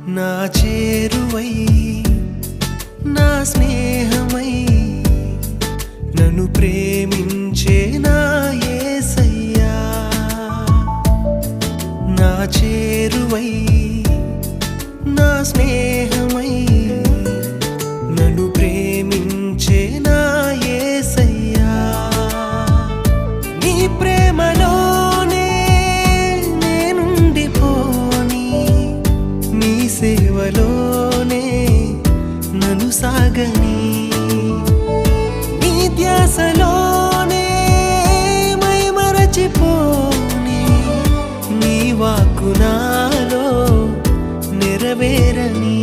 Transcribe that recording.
నా చేరువై నా స్నేహమై నన్ను ప్రేమించే నా యేసయ్యా నా చేరువై నా స్నేహమై నన్ను ప్రేమించే నా యేసయ్యా నీ ప్రేమలోనే నేనుండిపోని నీ సేవలోనే నన్ను సాగని నీ ధ్యాసలోనే మైమరచిపోని నీ వాక్కు నాలో నెరవేరని